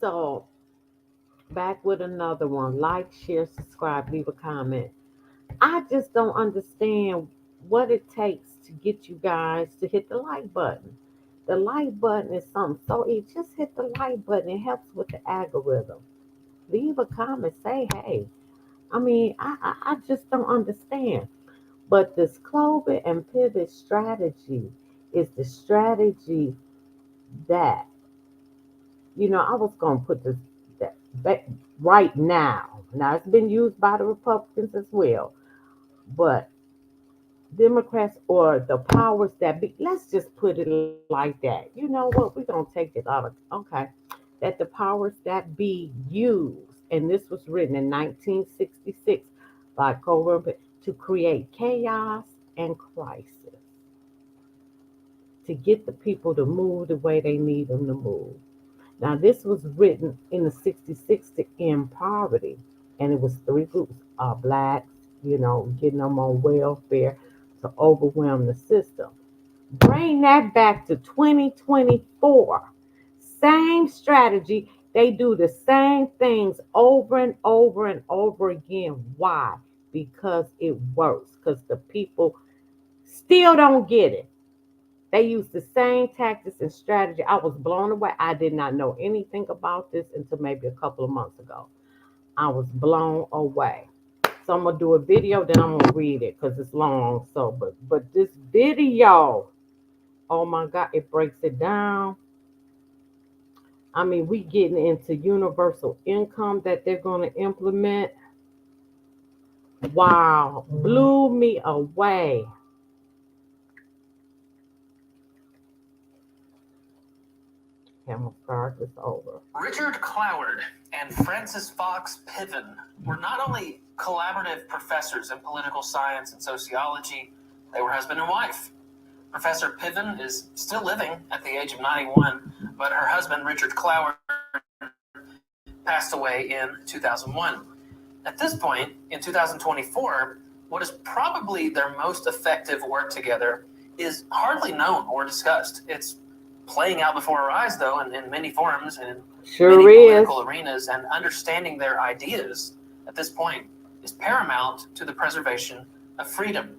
So back with another one. Like, share, subscribe, leave a comment. I just don't understand what it takes to get you guys to hit the like button. The like button is something so easy. Just hit the like button. It helps with the algorithm. Leave a comment. Say hey. I mean, I just don't understand. But this Clover and pivot strategy is the strategy that, I was going to put this that, that right now. Now, it's been used by the Republicans as well, but Democrats or the powers that be, let's just put it like that. You know what? We're going to take it out of, okay. That the powers that be use, and this was written in 1966 by Cloward to create chaos and crisis, to get the people to move the way they need them to move. Now, this was written in the 66 to end poverty, and it was three groups: blacks, getting them on welfare to overwhelm the system. Bring that back to 2024. Same strategy. They do the same things over and over and over again. Why? Because it works. Because the people still don't get it. They use the same tactics and strategy. I was blown away. I did not know anything about this until maybe a couple of months ago. I was blown away. So I'm gonna do a video, then I'm gonna read it because it's long. So, but this video, oh my God, it breaks it down. I mean, we getting into universal income that they're gonna implement. Wow, blew me away. Okay, I'm gonna start this over. Richard Cloward and Francis Fox Piven were not only collaborative professors in political science and sociology, they were husband and wife. Professor Piven is still living at the age of 91, but her husband, Richard Cloward, passed away in 2001. At this point, in 2024, what is probably their most effective work together is hardly known or discussed. It's playing out before our eyes, though, in many forums and in Sure many is. political arenas, and understanding their ideas at this point is paramount to the preservation of freedom.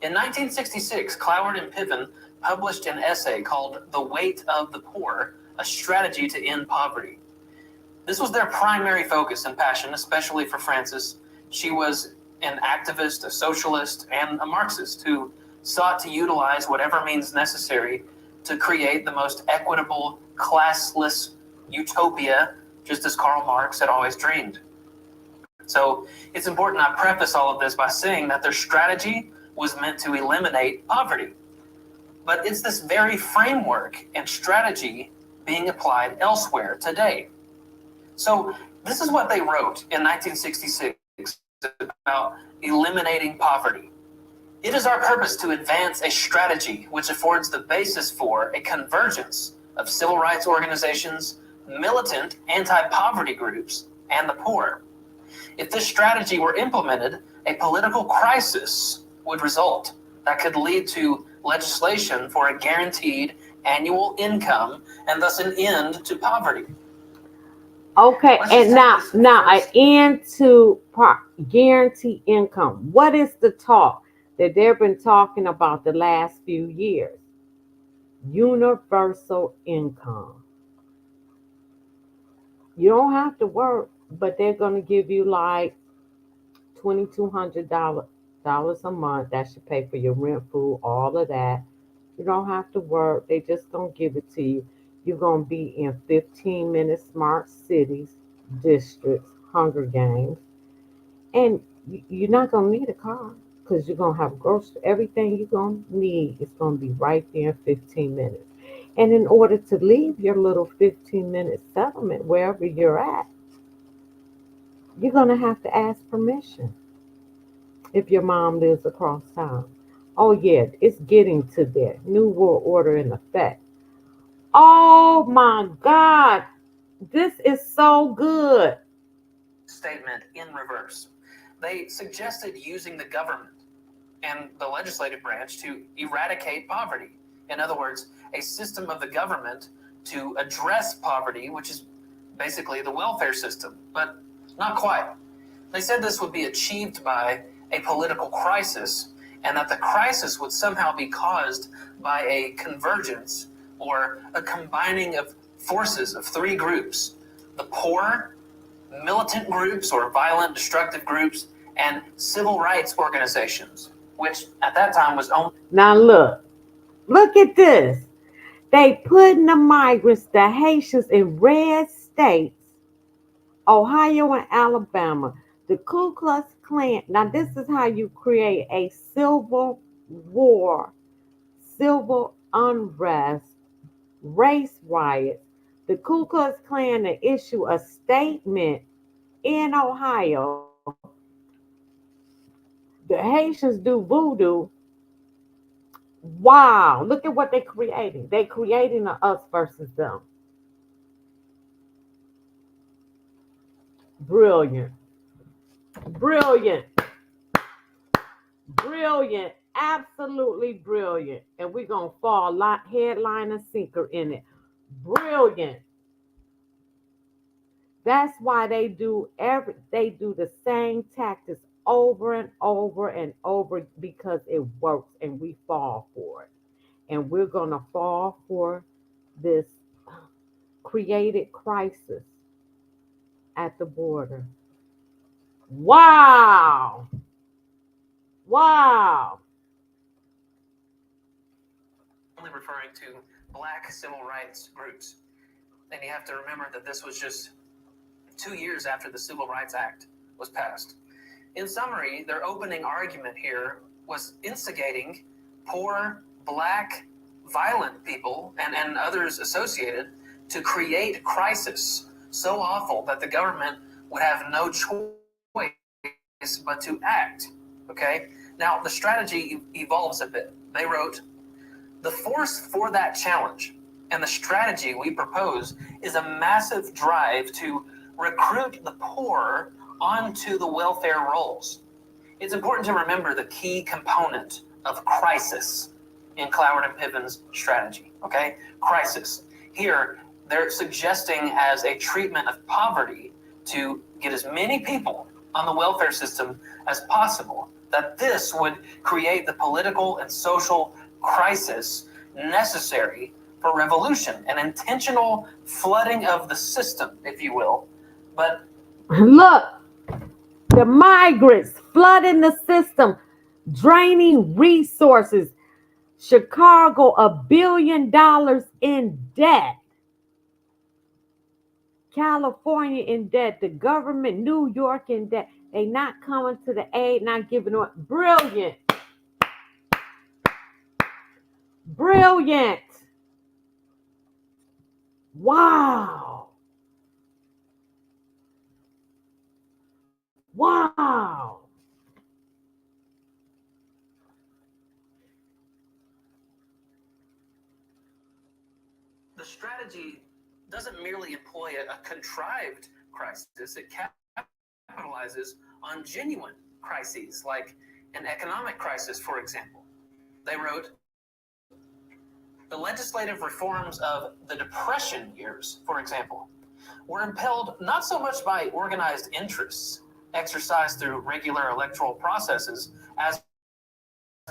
In 1966, Cloward and Piven published an essay called The Weight of the Poor, a Strategy to End Poverty. This was their primary focus and passion, especially for Frances. She was an activist, a socialist, and a Marxist who sought to utilize whatever means necessary to create the most equitable, classless utopia, just as Karl Marx had always dreamed. So it's important I preface all of this by saying that their strategy was meant to eliminate poverty. But it's this very framework and strategy being applied elsewhere today. So this is what they wrote in 1966 about eliminating poverty. It is our purpose to advance a strategy which affords the basis for a convergence of civil rights organizations, militant anti-poverty groups, and the poor. If this strategy were implemented, a political crisis would result that could lead to legislation for a guaranteed annual income and thus an end to poverty. Okay, and now an end to guarantee income. What is the talk that they've been talking about the last few years? Universal income. You don't have to work, but they're gonna give you like $2,200 a month. That should pay for your rent, food, all of that. You don't have to work. They just gonna give it to you. You're gonna be in 15-minute smart cities, districts, Hunger Games, and you're not gonna need a car because you're gonna have grocery. Everything you're gonna need is gonna be right there in 15 minutes. And in order to leave your little 15-minute settlement wherever you're at, you're gonna have to ask permission if your mom lives across town. Oh yeah, it's getting to there. New world order in effect. Oh my God, this is so good. Statement in reverse. They suggested using the government and the legislative branch to eradicate poverty. In other words, a system of the government to address poverty, which is basically the welfare system, but not quite. They said this would be achieved by a political crisis, and that the crisis would somehow be caused by a convergence or a combining of forces of three groups: the poor, militant groups or violent, destructive groups, and civil rights organizations, which at that time was only. Now look at this. They putting the migrants, the Haitians in red states, Ohio and Alabama, the Ku Klux Klan. Now this is how you create a civil war, civil unrest, race riots. The Ku Klux Klan to issue a statement in Ohio. The Haitians do voodoo. Wow, look at what they're creating. They're creating a us versus them. Brilliant, brilliant, brilliant, absolutely brilliant. And we're going to fall headline and sinker in it. Brilliant. That's why they do the same tactics over and over and over because it works and we fall for it. And we're going to fall for this created crisis at the border. Wow. Wow. only referring to black civil rights groups. And you have to remember that this was just 2 years after the Civil Rights Act was passed. In summary, their opening argument here was instigating poor, black, violent people and others associated to create crisis so awful that the government would have no choice but to act. Okay? Now, the strategy evolves a bit. They wrote, the force for that challenge and the strategy we propose is a massive drive to recruit the poor onto the welfare rolls. It's important to remember the key component of crisis in Cloward and Piven's strategy, okay? Crisis. Here, they're suggesting as a treatment of poverty to get as many people on the welfare system as possible, that this would create the political and social crisis necessary for revolution, an intentional flooding of the system, if you will. But look, the migrants flooding the system, draining resources. Chicago, $1 billion in debt. California in debt. The government, New York in debt. They not coming to the aid, not giving up. Brilliant. Brilliant. Wow. Wow. the strategy doesn't merely employ a contrived crisis, it capitalizes on genuine crises, like an economic crisis, for example. They wrote, the legislative reforms of the Depression years, for example, were impelled not so much by organized interests exercised through regular electoral processes as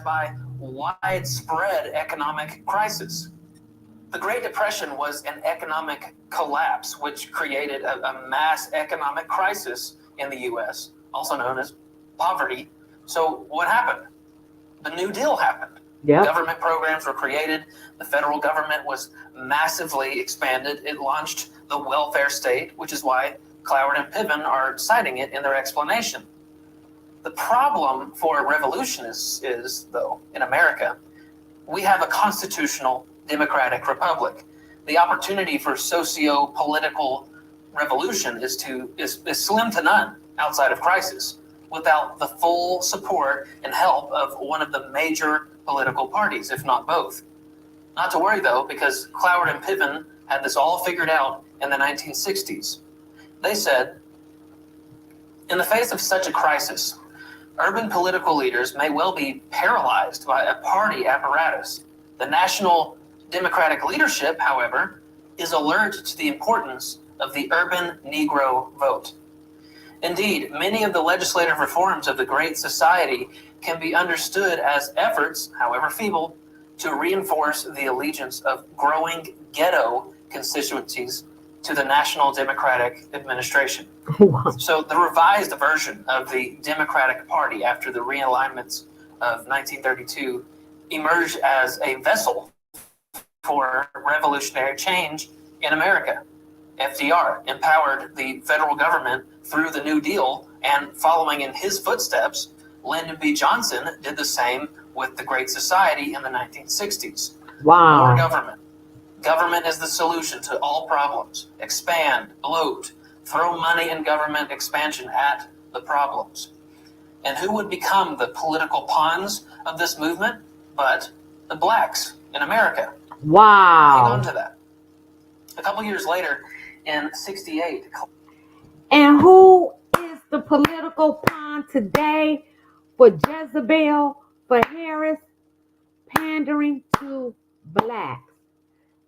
by widespread economic crisis. The Great Depression was an economic collapse, which created a mass economic crisis in the US, also known as poverty. So what happened? The New Deal happened. Yep. Government programs were created. The federal government was massively expanded. It launched the welfare state, which is why Cloward and Piven are citing it in their explanation. The problem for a revolution is, though, in America, we have a constitutional democratic republic. The opportunity for socio-political revolution is slim to none outside of crisis, without the full support and help of one of the major political parties, if not both. Not to worry, though, because Cloward and Piven had this all figured out in the 1960s. They said, in the face of such a crisis, urban political leaders may well be paralyzed by a party apparatus. The national Democratic leadership, however, is alert to the importance of the urban Negro vote. Indeed, many of the legislative reforms of the Great Society can be understood as efforts, however feeble, to reinforce the allegiance of growing ghetto constituencies to the National Democratic Administration. So the revised version of the Democratic Party after the realignments of 1932 emerged as a vessel for revolutionary change in America. FDR empowered the federal government through the New Deal, and following in his footsteps, Lyndon B. Johnson did the same with the Great Society in the 1960s. Wow. More government. Government is the solution to all problems. Expand, bloat, throw money in government expansion at the problems. And who would become the political pawns of this movement but the blacks in America? Wow. Hang on to that. A couple years later, in 68. And who is the political pawn today for Jezebel, for Harris, pandering to blacks?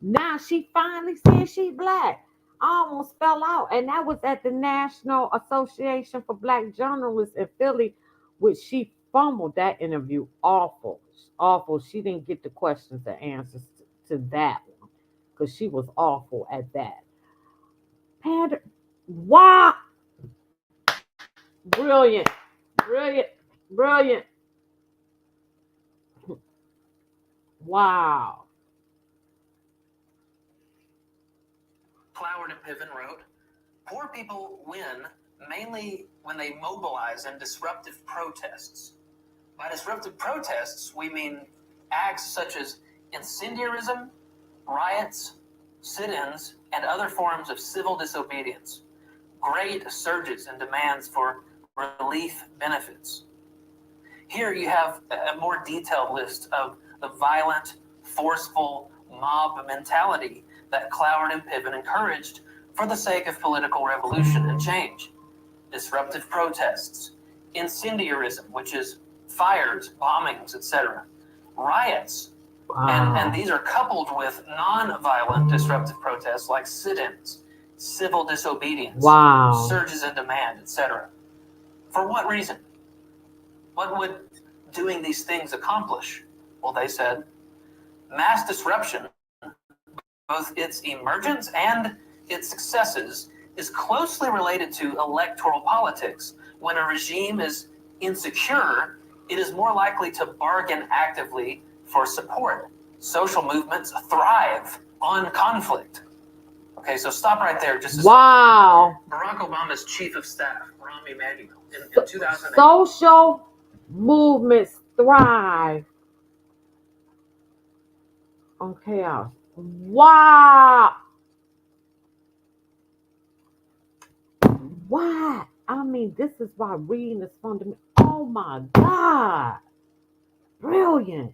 Now she finally said she black. I almost fell out. And that was at the National Association for Black Journalists in Philly, which she fumbled that interview. Awful. Awful. She didn't get the questions and answers to that one because she was awful at that. Pander. Wow. Brilliant. Brilliant. Brilliant. Wow. Cloward and Piven wrote, poor people win mainly when they mobilize in disruptive protests. By disruptive protests, we mean acts such as incendiarism, riots, sit-ins, and other forms of civil disobedience. Great surges in demands for relief benefits. Here you have a more detailed list of the violent, forceful mob mentality that Cloward and Piven encouraged for the sake of political revolution and change. Disruptive protests, incendiarism, which is fires, bombings, etc., riots, and these are coupled with non-violent disruptive protests like sit-ins, civil disobedience, surges in demand, etc. For what reason? What would doing these things accomplish? Well, they said, mass disruption, both its emergence and its successes, is closely related to electoral politics. When a regime is insecure, it is more likely to bargain actively for support. Social movements thrive on conflict. Okay, so stop right there. Just Barack Obama's chief of staff, Rahm Emanuel, in 2008. Social movements thrive on chaos. Wow. Why? I mean, this is why reading is fundamental. Oh my God. Brilliant.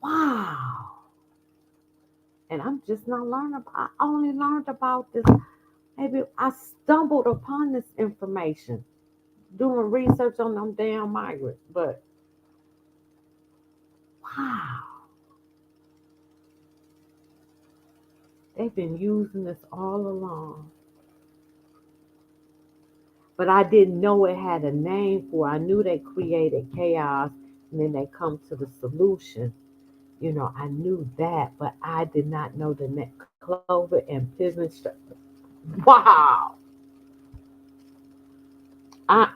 Wow. And I'm just not learning. I only learned about this. Maybe I stumbled upon this information doing research on them damn migrants. But wow. They've been using this all along. But I didn't know it had a name for it. I knew they created chaos and then they come to the solution. You know, I knew that, but I did not know the name. Clover and Piven. Wow. I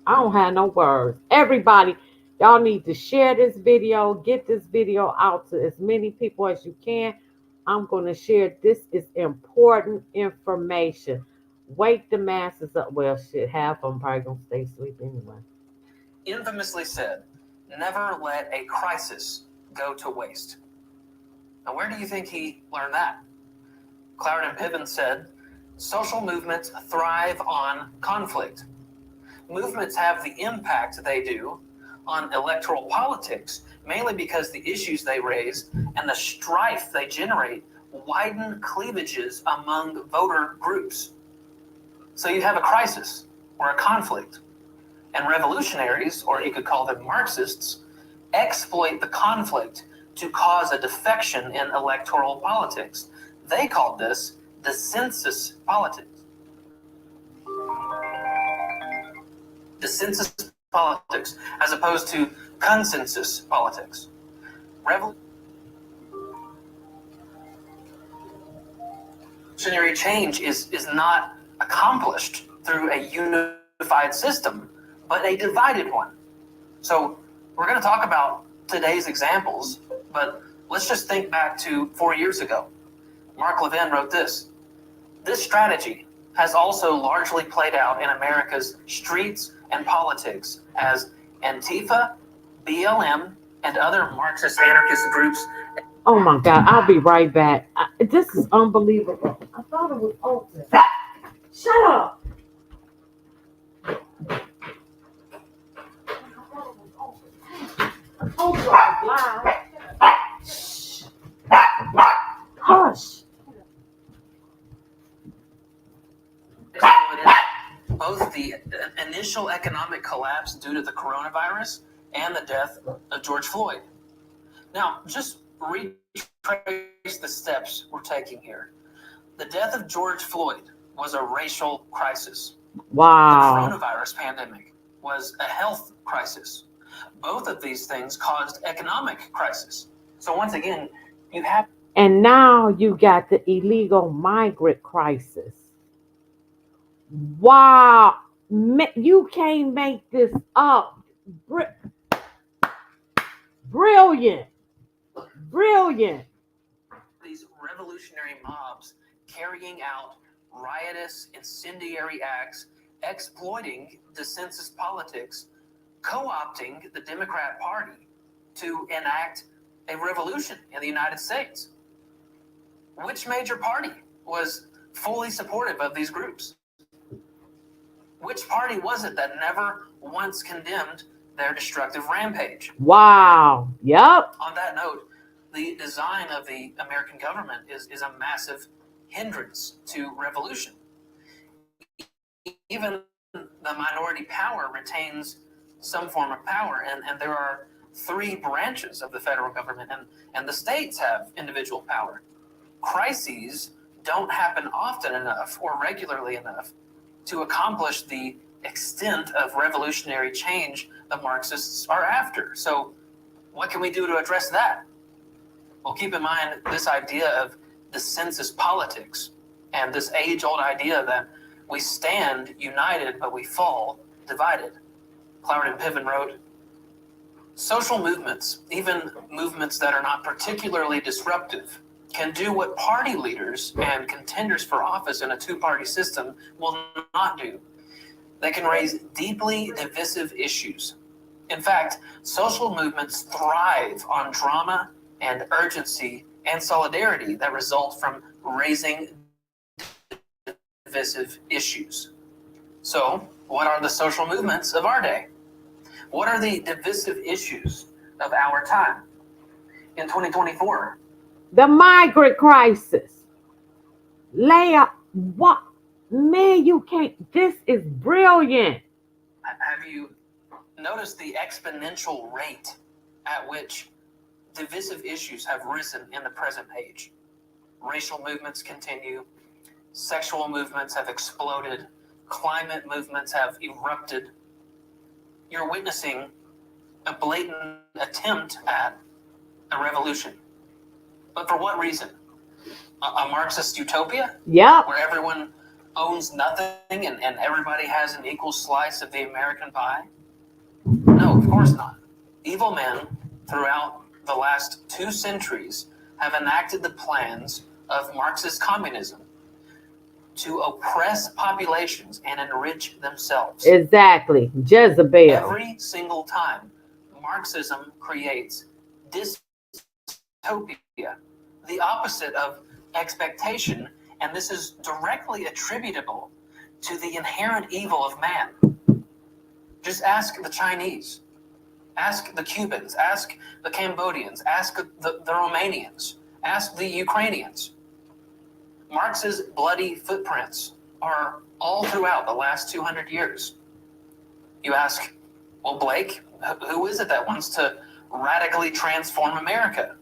I don't have no words. Everybody, y'all need to share this video. Get this video out to as many people as you can. I'm going to share. This is important information. Wake the masses up. Well, shit, half of them probably going to stay asleep anyway. Infamously said, never let a crisis go to waste. Now, where do you think he learned that? Cloward and Piven said, social movements thrive on conflict. Movements have the impact they do on electoral politics, mainly because the issues they raise and the strife they generate widen cleavages among voter groups. So you have a crisis or a conflict, and revolutionaries, or you could call them Marxists, exploit the conflict to cause a defection in electoral politics. They called this dissensus politics. Dissensus politics, as opposed to consensus politics. Revolutionary change is not accomplished through a unified system, but a divided one. So we're going to talk about today's examples, but let's just think back to 4 years ago. Mark Levin wrote this. This strategy has also largely played out in America's streets and politics as Antifa, BLM, and other Marxist anarchist groups. Oh my God, I'll be right back. This is unbelievable. I thought it was open. Shut up. I told you I was live. Shh. Hush. Both the initial economic collapse due to the coronavirus and the death of George Floyd. Now, just retrace the steps we're taking here. The death of George Floyd was a racial crisis. Wow. The coronavirus pandemic was a health crisis. Both of these things caused economic crisis. So once again, you have... And now you got the illegal migrant crisis. Wow. You can't make this up. Brilliant. Brilliant. These revolutionary mobs carrying out riotous, incendiary acts, exploiting dissensus politics, co-opting the Democrat Party to enact a revolution in the United States. Which major party was fully supportive of these groups? Which party was it that never once condemned their destructive rampage? Wow. Yep. On that note, the design of the American government is a massive hindrance to revolution. Even the minority power retains some form of power, and there are 3 branches of the federal government, and the states have individual power. Crises don't happen often enough or regularly enough to accomplish the extent of revolutionary change the Marxists are after. So what can we do to address that? Well, keep in mind this idea of dissensus politics and this age-old idea that we stand united, but we fall divided. Cloward and Piven wrote, social movements, even movements that are not particularly disruptive, can do what party leaders and contenders for office in a 2-party system will not do. They can raise deeply divisive issues. In fact, social movements thrive on drama and urgency and solidarity that result from raising divisive issues. So, what are the social movements of our day? What are the divisive issues of our time? In 2024, the migrant crisis. Leia, what? Man, you can't. This is brilliant. Have you noticed the exponential rate at which divisive issues have risen in the present age? Racial movements continue. Sexual movements have exploded. Climate movements have erupted. You're witnessing a blatant attempt at a revolution. But for what reason? A Marxist utopia? Yeah. Where everyone owns nothing and everybody has an equal slice of the American pie? No, of course not. Evil men throughout the last 2 centuries have enacted the plans of Marxist communism to oppress populations and enrich themselves. Exactly. Jezebel. Every single time Marxism creates dystopia, the opposite of expectation, and this is directly attributable to the inherent evil of man. Just ask the Chinese, ask the Cubans, ask the Cambodians, ask the Romanians, ask the Ukrainians. Marx's bloody footprints are all throughout the last 200 years. You ask, well, Blake, who is it that wants to radically transform America?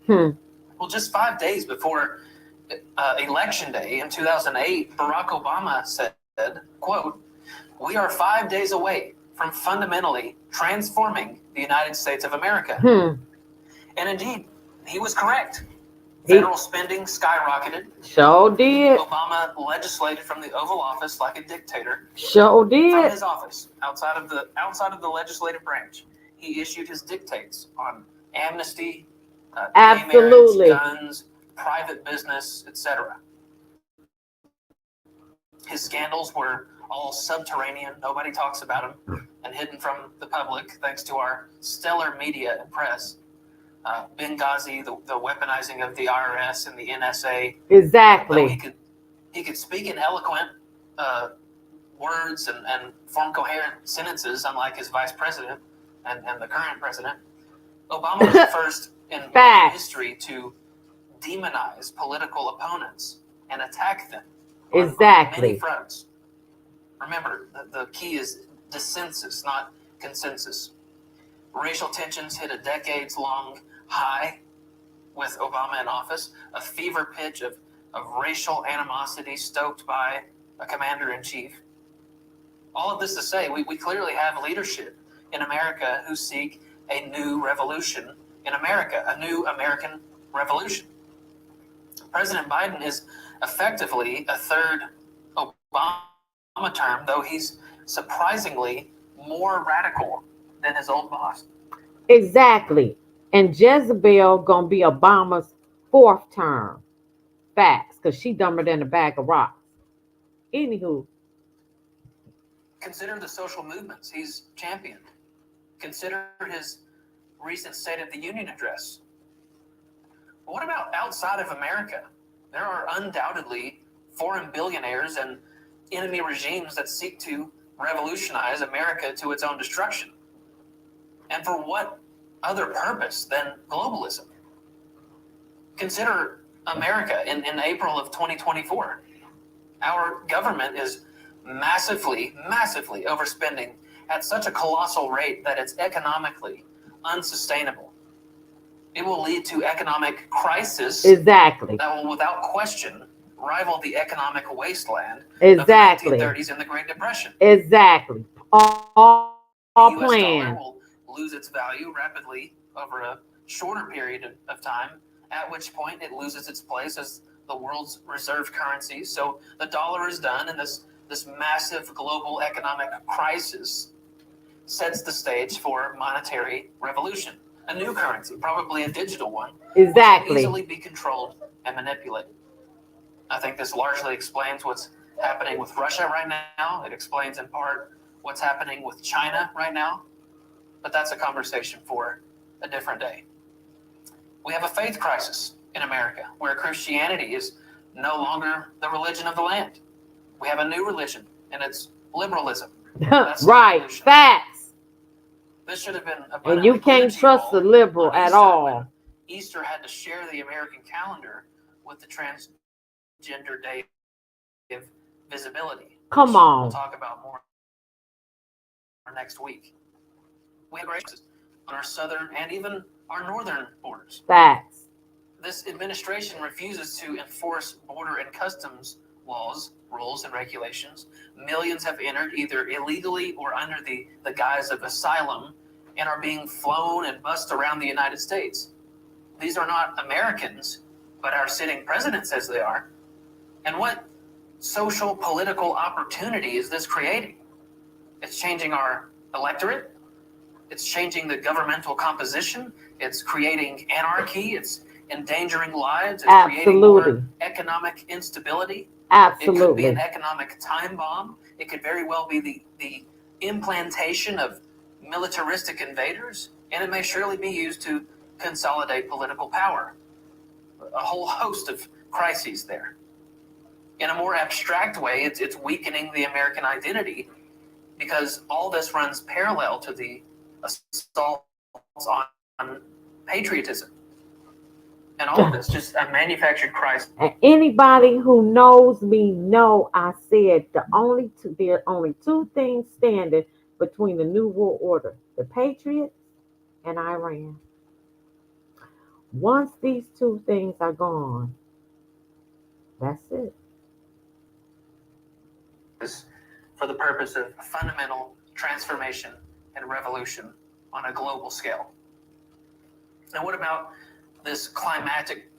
Well, just 5 days before Election Day in 2008, Barack Obama said, quote, "We are 5 days away from fundamentally transforming the United States of America." And indeed, he was correct. Federal spending skyrocketed. Sure did. Obama legislated from the Oval Office like a dictator. Sure From did. his office, outside of the legislative branch, he issued his dictates on amnesty, gay marriage, guns, private business, etc. His scandals were all subterranean. Nobody talks about them, and hidden from the public, thanks to our stellar media and press. Benghazi, the weaponizing of the IRS and the NSA. Exactly. He could speak in eloquent words and form coherent sentences, unlike his vice president and the current president. Obama was the first in history to demonize political opponents and attack them on many fronts. Remember, the key is dissensus, not consensus. Racial tensions hit a decades-long high with Obama in office, a fever pitch of racial animosity stoked by a commander-in-chief. All of this to say, we clearly have leadership in America who seek a new revolution in America, a new American revolution. President Biden is effectively a third Obama term, though he's surprisingly more radical than his old boss. Exactly. And Jezebel gonna be Obama's fourth term. Facts, because she dumber than a bag of rocks. Anywho. Consider the social movements he's championed. Consider his recent State of the Union address. What about outside of America? There are undoubtedly foreign billionaires and enemy regimes that seek to revolutionize America to its own destruction. And for what other purpose than globalism? Consider America in April of 2024. Our government is massively overspending at such a colossal rate that it's economically unsustainable. It will lead to economic crisis. Exactly. That will, without question, rival the economic wasteland exactly. of the 1930s and the Great Depression. Exactly. All the US planned. dollar will lose its value rapidly over a shorter period of time, at which point it loses its place as the world's reserve currency. So the dollar is done, and this massive global economic crisis sets the stage for monetary revolution. A new currency, probably a digital one, exactly, which can easily be controlled and manipulated. I think this largely explains what's happening with Russia right now. It explains in part what's happening with China right now, but that's a conversation for a different day. We have a faith crisis in America where Christianity is no longer the religion of the land. We have a new religion, and it's liberalism. Right, facts. This should have been and you can't trust the liberal at all. Easter had to share the American calendar with the transgender day of visibility. Come on. We'll talk about more next week. We have races on our southern and even our northern borders. Facts. This administration refuses to enforce border and customs laws, rules, and regulations. Millions have entered either illegally or under the guise of asylum and are being flown and bussed around the United States. These are not Americans, but our sitting president says they are. And what social political opportunity is this creating? It's changing our electorate. It's changing the governmental composition. It's creating anarchy. It's endangering lives. It's creating more economic instability. Absolutely. It could be an economic time bomb. It could very well be the implantation of militaristic invaders, and it may surely be used to consolidate political power. A whole host of crises there. In a more abstract way, it's weakening the American identity, because all this runs parallel to the assaults on patriotism. And all of this just a manufactured crisis. And anybody who knows me know I said there are only two things standing between the New World Order: the Patriots and Iran. Once these two things are gone, that's it. For the purpose of fundamental transformation and revolution on a global scale. Now, what about this climactic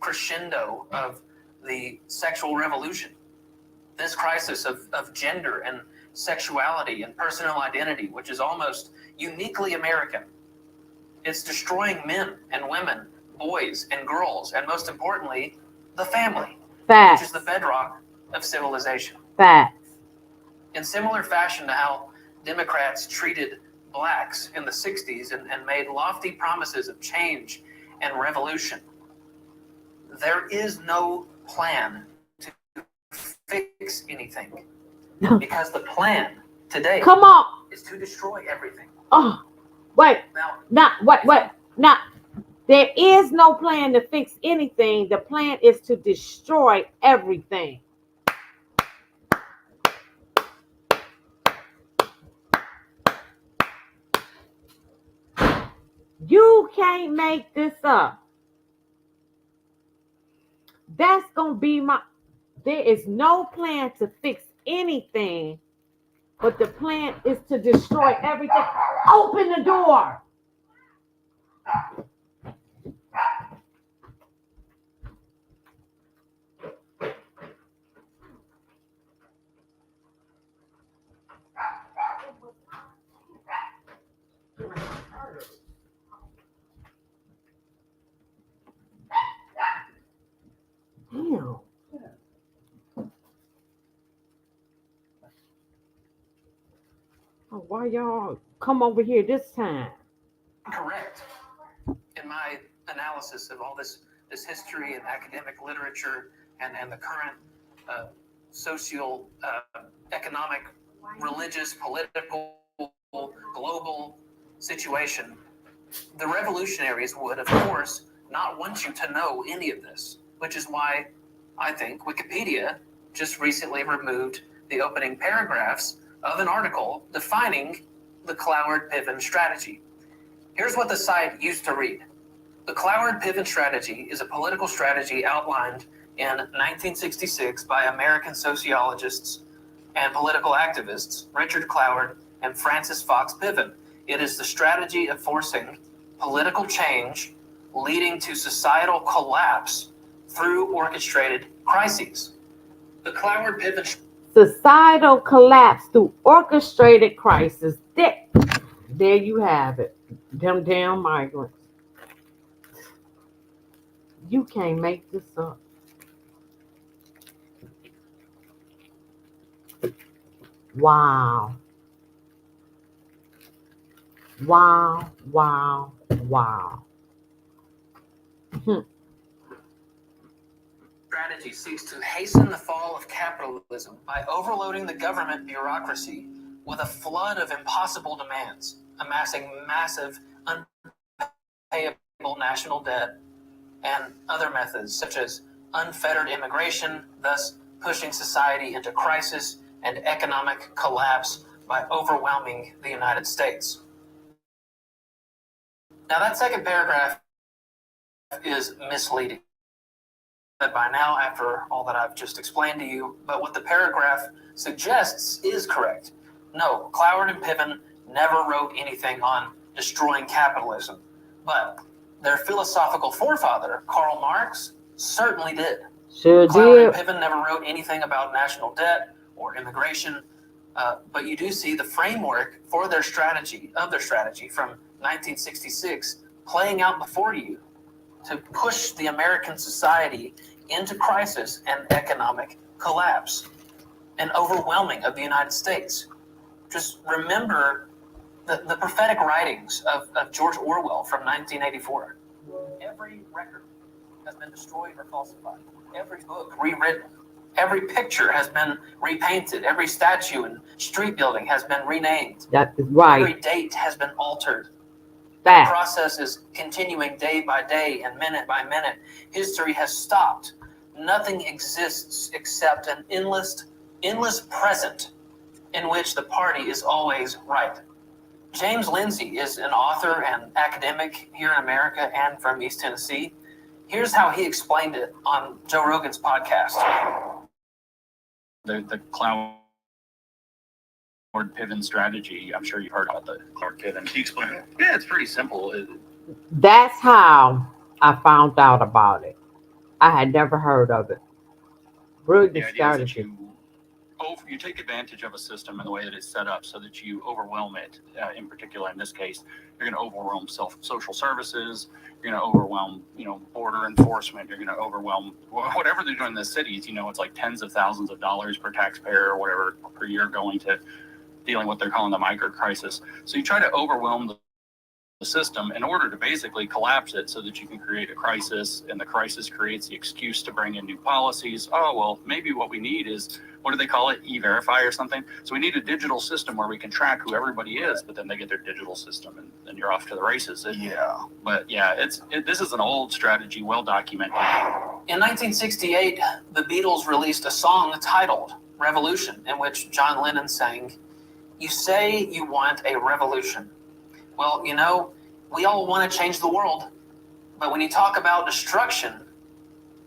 crescendo of the sexual revolution? This crisis of gender and sexuality and personal identity, which is almost uniquely American. It's destroying men and women, boys and girls, and most importantly, the family, Facts. which is the bedrock of civilization. Facts. In similar fashion to how Democrats treated blacks in the 60s and made lofty promises of change and revolution, there is no plan to fix anything. Because the plan today Come on. is to destroy everything. Oh, wait. Now, there is no plan to fix anything. The plan is to destroy everything. You can't make this up. That's going to be there is no plan to fix anything, but the plan is to destroy everything. Open the door. Damn. Oh, why y'all come over here this time? Correct. In my analysis of all this history and academic literature and the current social, economic, religious, political, global situation, the revolutionaries would, of course, not want you to know any of this, which is why I think Wikipedia just recently removed the opening paragraphs of an article defining the Cloward-Piven strategy. Here's what the site used to read. The Cloward-Piven strategy is a political strategy outlined in 1966 by American sociologists and political activists Richard Cloward and Francis Fox Piven. It is the strategy of forcing political change leading to societal collapse through orchestrated crises. The Cloward-Piven Societal collapse through orchestrated crisis. There you have it. Them damn migrants. You can't make this up. Wow. Wow. Wow. Wow. strategy seeks to hasten the fall of capitalism by overloading the government bureaucracy with a flood of impossible demands, amassing massive, unpayable national debt, and other methods such as unfettered immigration, thus pushing society into crisis and economic collapse by overwhelming the United States. Now, that second paragraph is misleading by now after all that I've just explained to you, but what the paragraph suggests is correct. No, Cloward and Piven never wrote anything on destroying capitalism, but their philosophical forefather, Karl Marx, certainly did. Sure Cloward did. and Piven never wrote anything about national debt or immigration, but you do see the framework for their strategy, from 1966 playing out before you to push the American society into crisis and economic collapse and overwhelming of the United States. Just remember the prophetic writings of George Orwell from 1984. Every record has been destroyed or falsified. Every book rewritten. Every picture has been repainted. Every statue and street building has been renamed. That is right. Every date has been altered. Fact. The process is continuing day by day and minute by minute. History has stopped. Nothing exists except an endless present in which the party is always right. James Lindsay is an author and academic here in America and from East Tennessee. Here's how he explained it on Joe Rogan's podcast. The Cloward Piven strategy, I'm sure you've heard about the Cloward Piven. Can you explain it? Yeah, it's pretty simple. That's how I found out about it. I had never heard of it. Brilliant The idea is that strategy. you take advantage of a system in the way that it's set up so that you overwhelm it. In particular, in this case, you're going to overwhelm social services. You're going to overwhelm, border enforcement. You're going to overwhelm whatever they're doing in the cities. It's like tens of thousands of dollars per taxpayer or whatever per year going to dealing with what they're calling the micro crisis. So you try to overwhelm the system in order to basically collapse it so that you can create a crisis, and the crisis creates the excuse to bring in new policies. Oh, well, maybe what we need is, what do they call it? E-Verify or something. So we need a digital system where we can track who everybody is, but then they get their digital system and then you're off to the races. This is an old strategy, well documented. In 1968, the Beatles released a song titled Revolution, in which John Lennon sang, "You say you want a revolution. Well, we all want to change the world, but when you talk about destruction,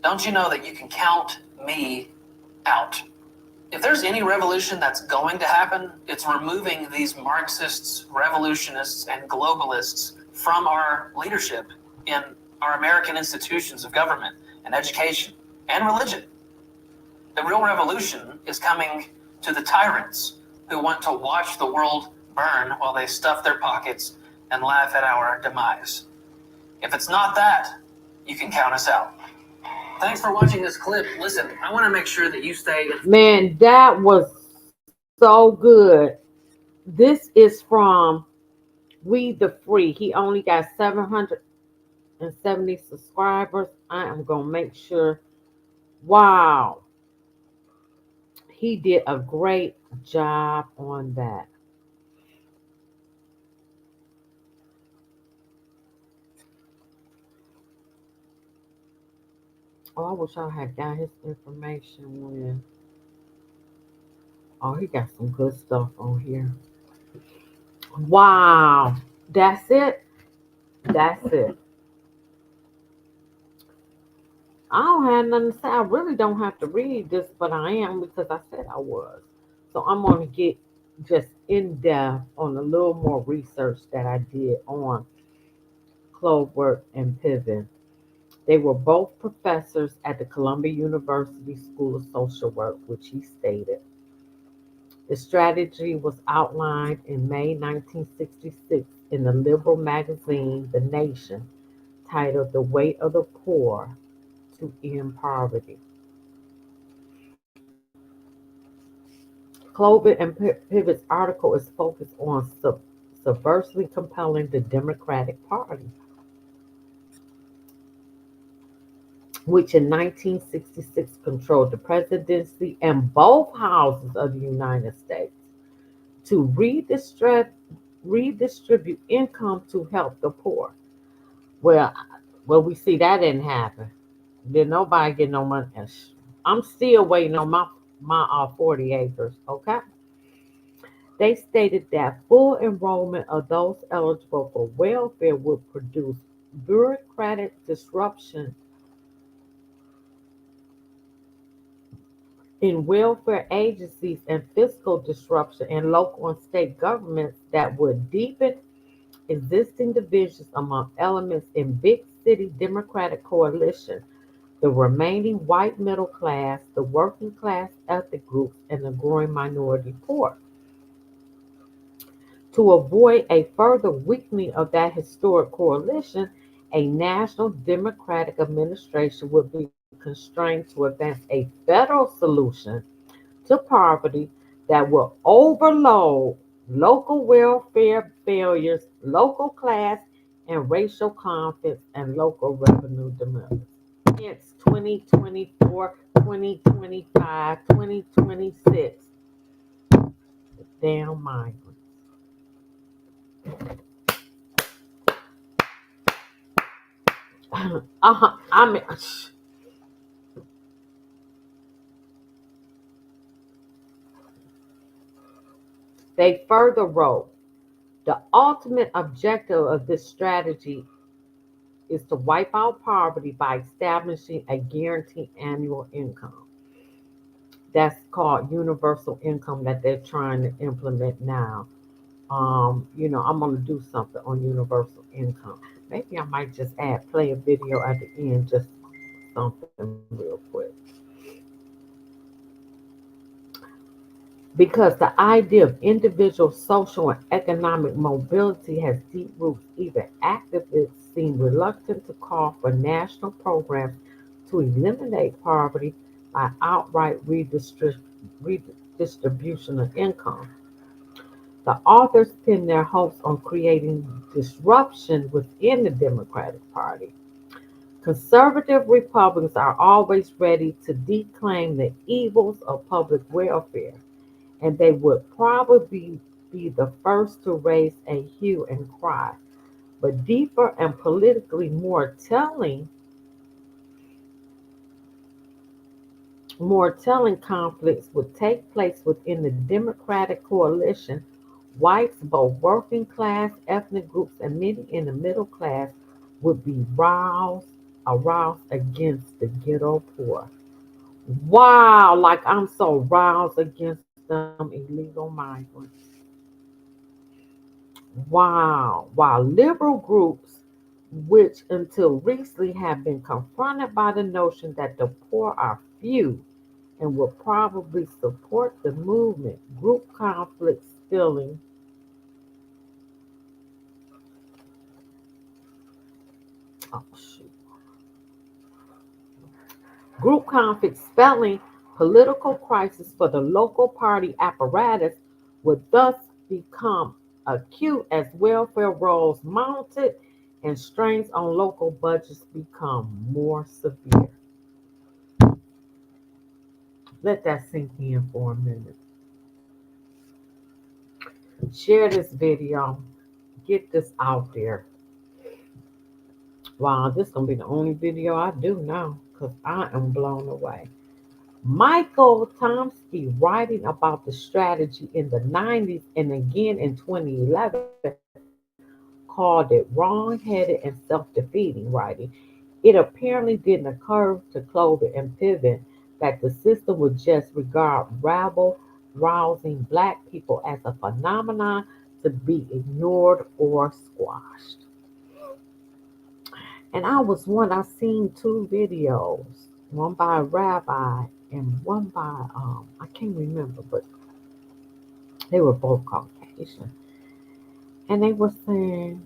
don't you know that you can count me out?" If there's any revolution that's going to happen, it's removing these Marxists, revolutionists, and globalists from our leadership in our American institutions of government and education and religion. The real revolution is coming to the tyrants who want to watch the world burn while they stuff their pockets and laugh at our demise. If it's not that, you can count us out. Thanks for watching this clip. Listen, I want to make sure that you stay. Man, that was so good. This is from We the Free. He only got 770 subscribers. I am going to make sure. Wow. He did a great job on that. Oh, I wish I had got his information when. Oh, he got some good stuff on here. Wow. That's it. That's it. I don't have nothing to say. I really don't have to read this, but I am because I said I was. So I'm going to get just in depth on a little more research that I did on Cloward and Piven. They were both professors at the Columbia University School of Social Work, which he stated. The strategy was outlined in May 1966 in the liberal magazine The Nation, titled The Weight of the Poor to End Poverty. Cloward and Piven's article is focused on subversively compelling the Democratic Party, which in 1966 controlled the presidency and both houses of the United States, to redistribute income to help the poor. Well, we see that didn't happen. Did nobody get no money? I'm still waiting on my 40 acres. Okay. They stated that full enrollment of those eligible for welfare would produce bureaucratic disruption in welfare agencies and fiscal disruption in local and state governments that would deepen existing divisions among elements in big city Democratic coalition, the remaining white middle class, the working class ethnic groups, and the growing minority poor. To avoid a further weakening of that historic coalition, a national Democratic administration would be constrained to advance a federal solution to poverty that will overload local welfare failures, local class and racial conflicts, and local revenue demands. Hence 2024, 2025, 2026. Damn migrants. I mean, they further wrote, The ultimate objective of this strategy is to wipe out poverty by establishing a guaranteed annual income. That's called universal income that they're trying to implement now. I'm gonna do something on universal income. Maybe I might just play a video at the end, just something real quick. Because the idea of individual social and economic mobility has deep roots. Even activists seem reluctant to call for national programs to eliminate poverty by outright redistribution of income. The authors pin their hopes on creating disruption within the Democratic Party. Conservative Republicans are always ready to declaim the evils of public welfare, and they would probably be the first to raise a hue and cry. But deeper and politically more telling conflicts would take place within the Democratic coalition. Whites, both working class, ethnic groups, and many in the middle class would be aroused against the ghetto poor. Wow, like I'm so roused against them illegal migrants. Wow. While liberal groups, which until recently have been confronted by the notion that the poor are few and will probably support the movement, oh shoot, group conflicts spelling political crisis for the local party apparatus would thus become acute as welfare rolls mounted and strains on local budgets become more severe. Let that sink in for a minute. Share this video. Get this out there. Wow, this is going to be the only video I do now because I am blown away. Michael Tomsky, writing about the strategy in the 90s and again in 2011, called it wrong-headed and self-defeating writing. It apparently didn't occur to Cloward and Piven that the system would just regard rabble rousing black people as a phenomenon to be ignored or squashed. And I seen two videos, one by a rabbi and one by I can't remember, but they were both Caucasian. And they were saying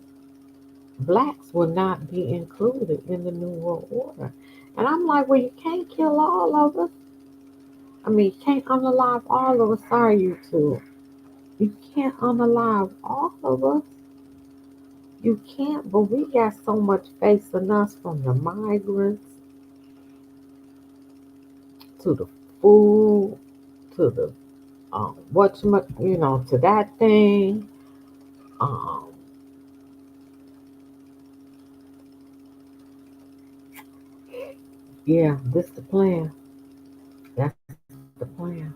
blacks will not be included in the New World Order. And I'm like, well, you can't kill all of us. I mean, you can't unalive all of us. Sorry, you two. You can't unalive all of us. You can't, but we got so much facing us from the migrants to the food to the to that thing. Um, yeah, this the plan. That's the plan.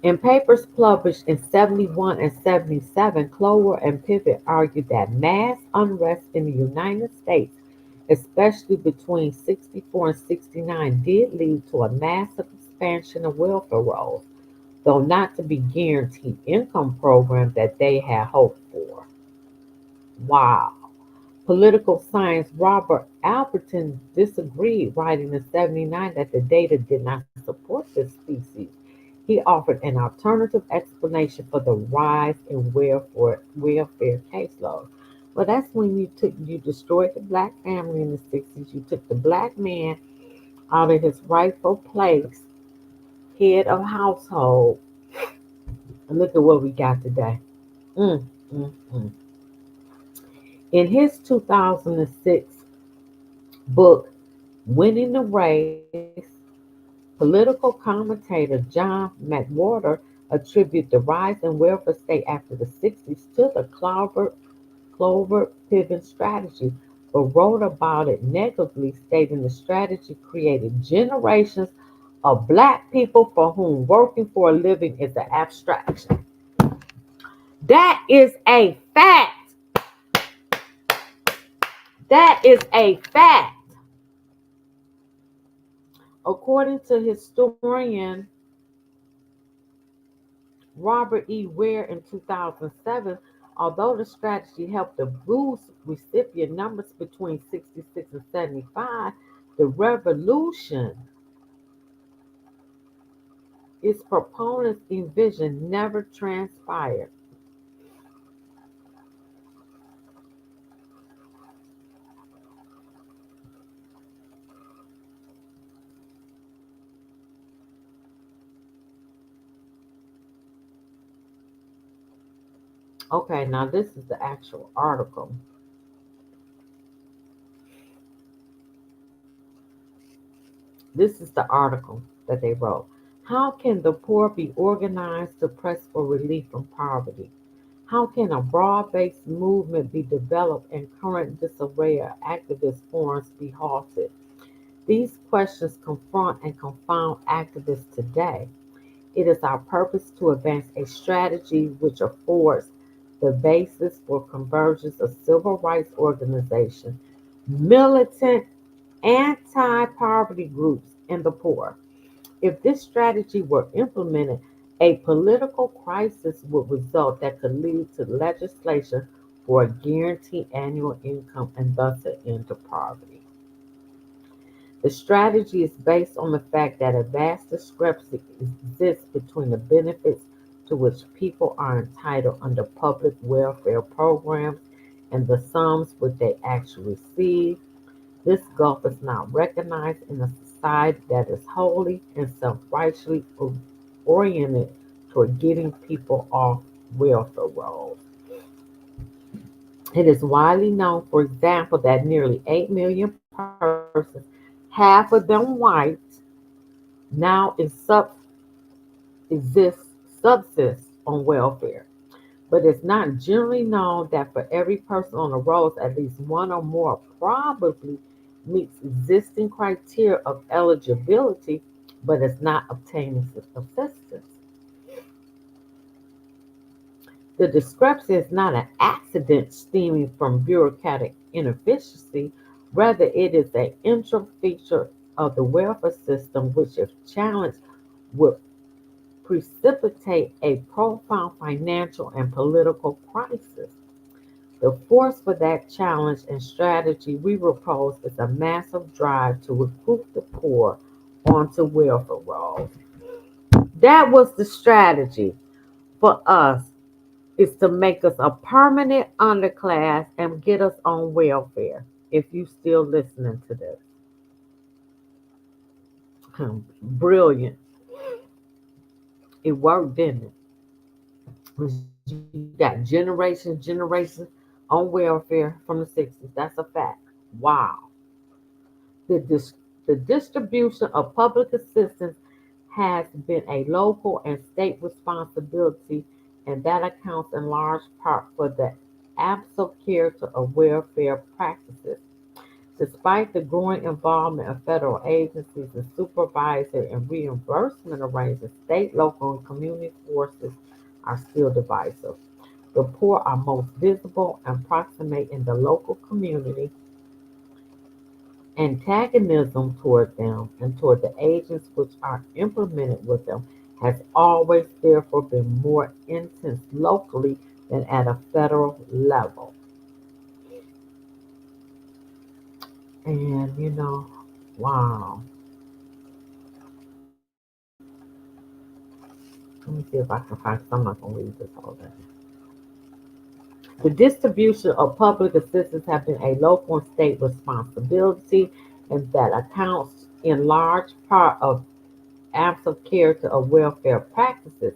In papers published in 71 and 77, Clower and Piven argued that mass unrest in the United States, especially between 64 and 69, did lead to a massive expansion of welfare rolls, though not to be guaranteed income programs that they had hoped for. Wow. Political science Robert Alberton disagreed, writing in 79 that the data did not support this thesis. He offered an alternative explanation for the rise in welfare caseload. Well, that's when you destroyed the black family in the 60s. You took the black man out of his rightful place, head of household, and look at what we got today. Mm, mm, mm. In his 2006 book, Winning the Race, political commentator John McWhorter attributed the rise in welfare state after the 60s to the Clover Piven strategy, but wrote about it negatively, stating the strategy created generations of black people for whom working for a living is an abstraction. That is a fact. That is a fact. According to historian Robert E. Ware in 2007, although the strategy helped to boost recipient numbers between 66 and 75, the revolution its proponents envisioned never transpired. Okay, now this is the actual article. This is the article that they wrote. How can the poor be organized to press for relief from poverty? How can a broad based movement be developed and current disarray of activist forums be halted? These questions confront and confound activists today. It is our purpose to advance a strategy which affords the basis for convergence of civil rights organizations, militant anti poverty groups, and the poor. If this strategy were implemented, a political crisis would result that could lead to legislation for a guaranteed annual income and thus an end to poverty. The strategy is based on the fact that a vast discrepancy exists between the benefits to which people are entitled under public welfare programs and the sums which they actually receive. This gulf is not recognized in a society that is wholly and self-righteously oriented toward getting people off welfare rolls. It is widely known, for example, that nearly 8 million persons, half of them white, now exist subsist on welfare. But it's not generally known that for every person on the rolls, at least one or more probably meets existing criteria of eligibility but is not obtaining assistance. The discrepancy is not an accident stemming from bureaucratic inefficiency, rather, it is an integral feature of the welfare system which, if challenged, would precipitate a profound financial and political crisis. The force for that challenge and strategy we propose is a massive drive to recruit the poor onto welfare rolls. That was the strategy for us is to make us a permanent underclass and get us on welfare. If you still listening to this, brilliant. It worked, didn't it? 'Cause you got generations on welfare from the 60s. That's a fact. Wow. The, dis- the distribution of public assistance has been a local and state responsibility, and that accounts in large part for the absolute character of welfare practices. Despite the growing involvement of federal agencies in supervisory and reimbursement arrangements, state, local, and community forces are still divisive. The poor are most visible and proximate in the local community. Antagonism toward them and toward the agents which are implemented with them has always therefore been more intense locally than at a federal level. And wow. Let me see if I can find some. I'm not gonna read this all day. The distribution of public assistance have been a local and state responsibility, and that accounts in large part of absent character of welfare practices.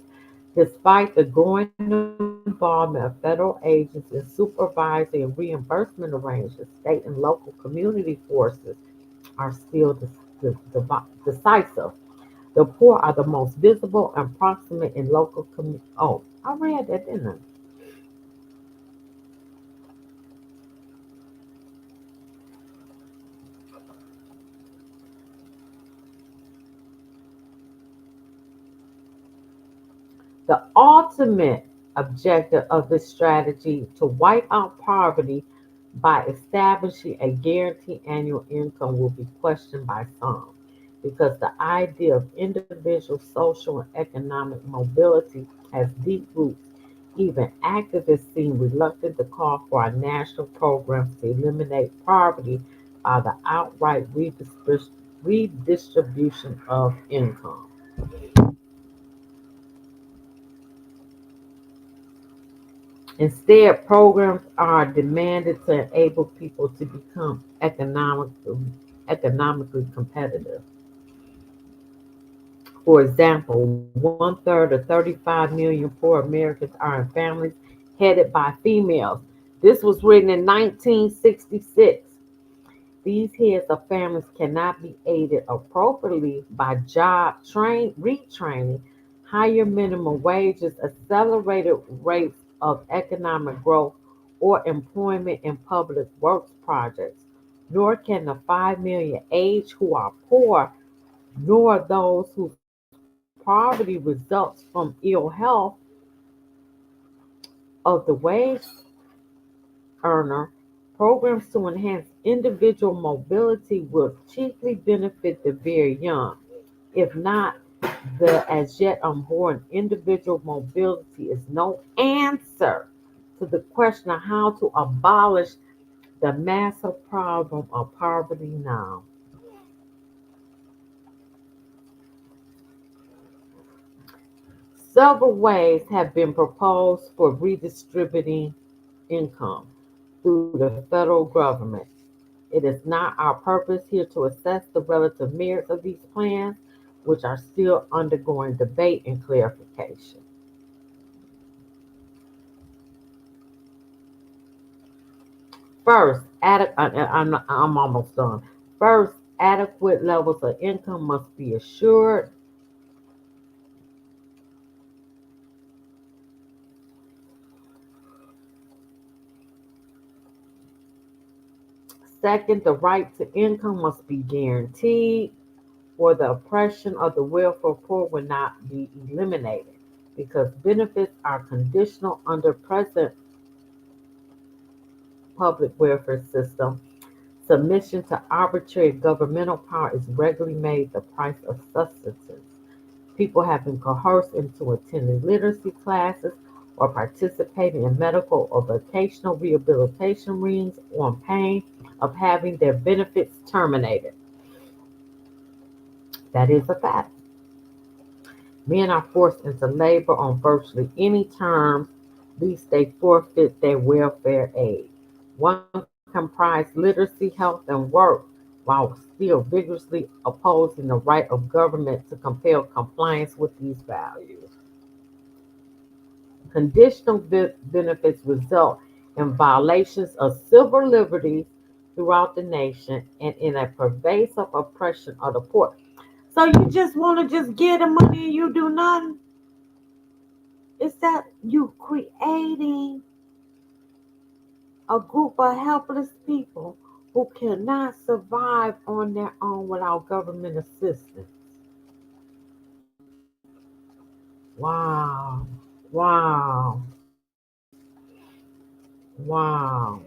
Despite the growing involvement of federal agents in supervising and reimbursement arrangements, state and local community forces are still decisive. The poor are the most visible and proximate in local communities. Oh, I read that, didn't I? The ultimate objective of this strategy to wipe out poverty by establishing a guaranteed annual income will be questioned by some because the idea of individual social and economic mobility has deep roots. Even activists seem reluctant to call for a national programs to eliminate poverty by the outright redistribution of income. Instead, programs are demanded to enable people to become economically competitive. For example, one third of 35 million poor Americans are in families headed by females. This was written in 1966. These heads of families cannot be aided appropriately by retraining, higher minimum wages, accelerated rates of economic growth, or employment in public works projects. Nor can the 5 million age who are poor, nor those whose poverty results from ill health of the wage earner. Programs to enhance individual mobility will chiefly benefit the very young. If not, the as yet unborn individual mobility is no answer to the question of how to abolish the massive problem of poverty now. Several ways have been proposed for redistributing income through the federal government. It is not our purpose here to assess the relative merits of these plans, which are still undergoing debate and clarification. First, I'm almost done. First, adequate levels of income must be assured. Second, the right to income must be guaranteed, or the oppression of the welfare poor will not be eliminated because benefits are conditional under present public welfare system. Submission to arbitrary governmental power is regularly made the price of subsistence. People have been coerced into attending literacy classes or participating in medical or vocational rehabilitation rings on pain of having their benefits terminated. That is a fact. Men are forced into labor on virtually any terms, lest they forfeit their welfare aid. One comprised literacy, health, and work, while still vigorously opposing the right of government to compel compliance with these values. Conditional benefits result in violations of civil liberties throughout the nation and in a pervasive oppression of the poor. So you just want to just get the money and you do nothing? Is that you creating a group of helpless people who cannot survive on their own without government assistance? Wow. Wow. Wow.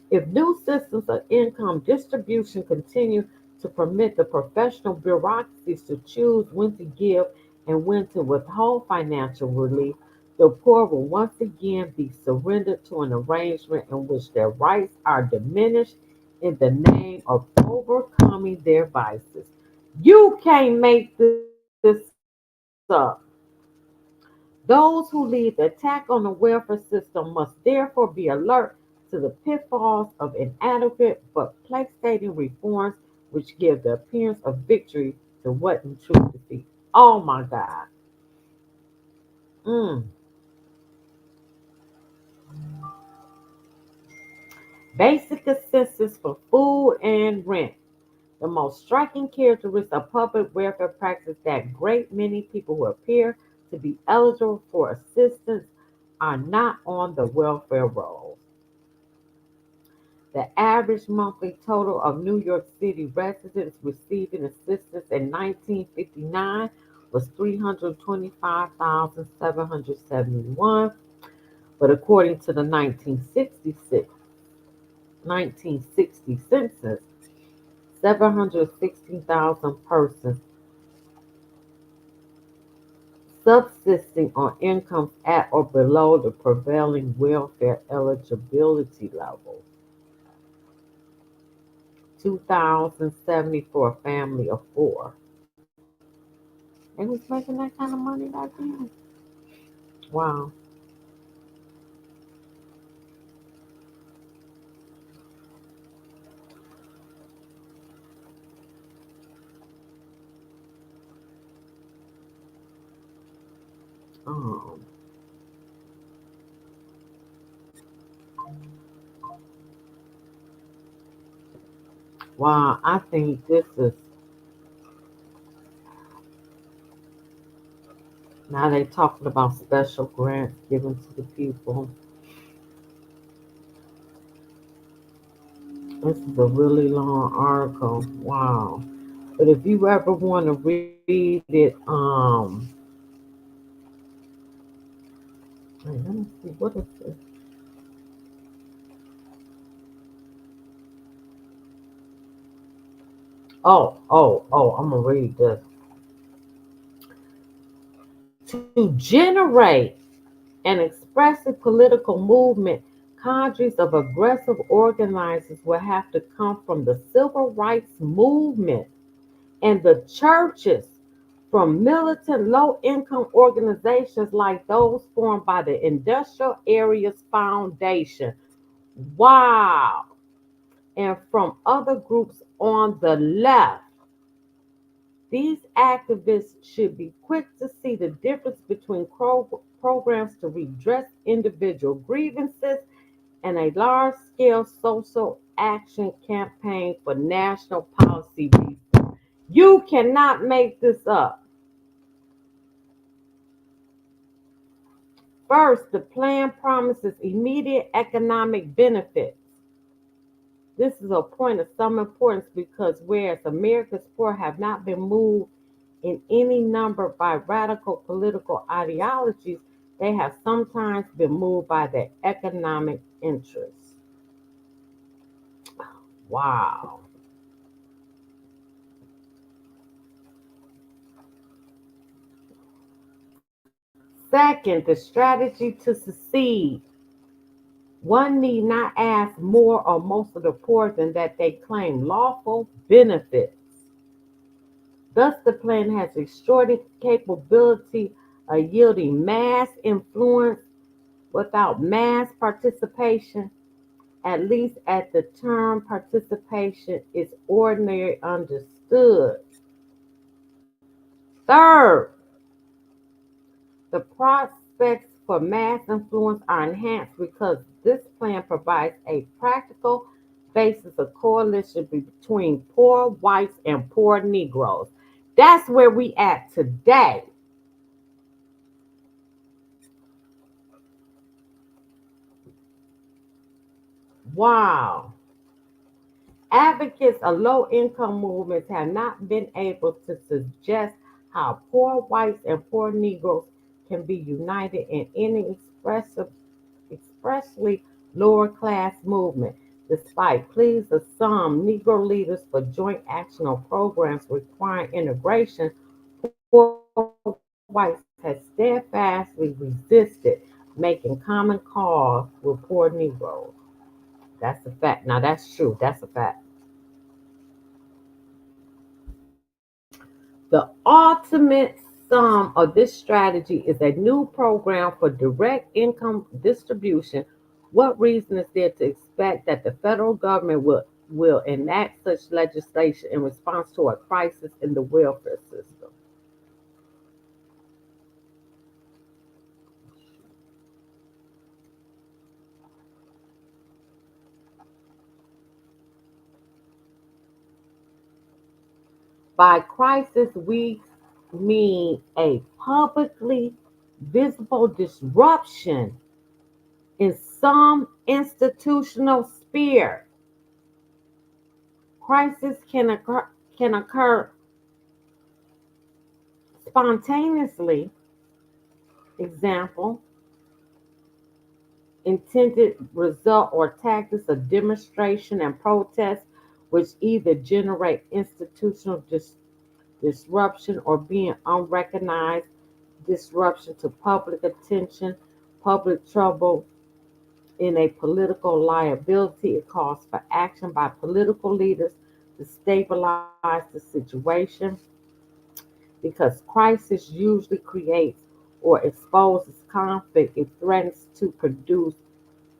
If new systems of income distribution continue to permit the professional bureaucracies to choose when to give and when to withhold financial relief, the poor will once again be surrendered to an arrangement in which their rights are diminished in the name of overcoming their vices. You can't make this up. Those who lead the attack on the welfare system must therefore be alert to the pitfalls of inadequate but placating reforms which give the appearance of victory to what in truth defeat. Oh my God. Mm. Basic assistance for food and rent. The most striking characteristic of public welfare practice is that great many people who appear to be eligible for assistance are not on the welfare rolls. The average monthly total of New York City residents receiving assistance in 1959 was 325,771, but according to the 1960 census, 716,000 persons subsisting on incomes at or below the prevailing welfare eligibility level. 2,070 for a family of four. They was making that kind of money back then. Wow. Um, wow. I think this is now they talking about special grants given to the people. This is a really long article. Wow. But if you ever want to read it, wait, let me see, what is this? I'm gonna read this. To generate an expressive political movement, cadres of aggressive organizers will have to come from the civil rights movement and the churches, from militant low income organizations like those formed by the Industrial Areas Foundation. Wow. And from other groups on the left. These activists should be quick to see the difference between programs to redress individual grievances and a large scale social action campaign for national policy reasons. You cannot make this up. First, the plan promises immediate economic benefits. This is a point of some importance because whereas America's poor have not been moved in any number by radical political ideologies, they have sometimes been moved by their economic interests. Wow. Second, the strategy to succeed. One need not ask more or most of the poor than that they claim lawful benefits. Thus, the plan has extraordinary capability of yielding mass influence without mass participation, at least at the term participation is ordinarily understood. Third, the prospects for mass influence are enhanced because this plan provides a practical basis of coalition between poor whites and poor Negroes. That's where we at today. Wow. Advocates of low income movements have not been able to suggest how poor whites and poor Negroes can be united in any expressly lower class movement, despite pleas of some Negro leaders for joint action on programs requiring integration. Poor whites have steadfastly resisted making common cause with poor Negroes. That's a fact. Now that's true. That's a fact. The ultimate sum of this strategy is a new program for direct income distribution. What reason is there to expect that the federal government will enact such legislation in response to a crisis in the welfare system? By crisis, we mean a publicly visible disruption in some institutional sphere. Crisis can occur Spontaneously, example, intended result or tactics of demonstration and protest, which either generate institutional disruption or being unrecognized disruption to public attention, public trouble in a political liability. It calls for action by political leaders to stabilize the situation because crisis usually creates or exposes conflict. It threatens to produce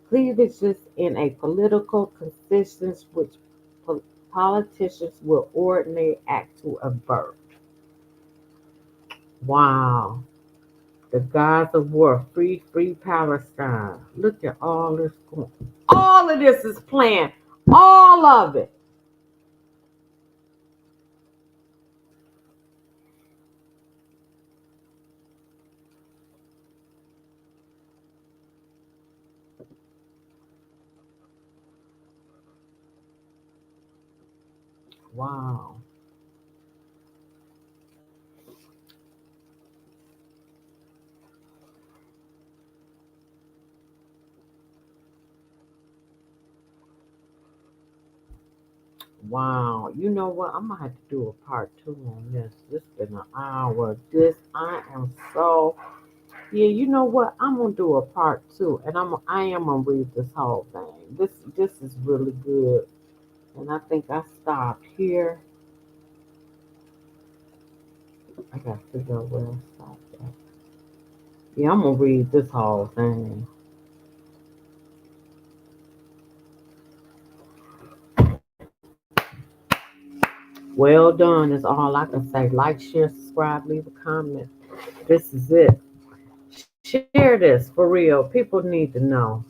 cleavages in a political consistence which politicians will ordinarily act to avert. Wow. The gods of war, free Palestine. Look at all this going. All of this is planned. All of it. Wow. Wow. You know what? I'm gonna have to do a part two on this. This been an hour. This I am so yeah, you know what? I'm gonna do a part two and I am gonna read this whole thing. This is really good. And I think I stopped here. I gotta figure out where I stopped at. Yeah, I'm gonna read this whole thing. Well done is all I can say. Like, share, subscribe, leave a comment. This is it. Share this for real. People need to know.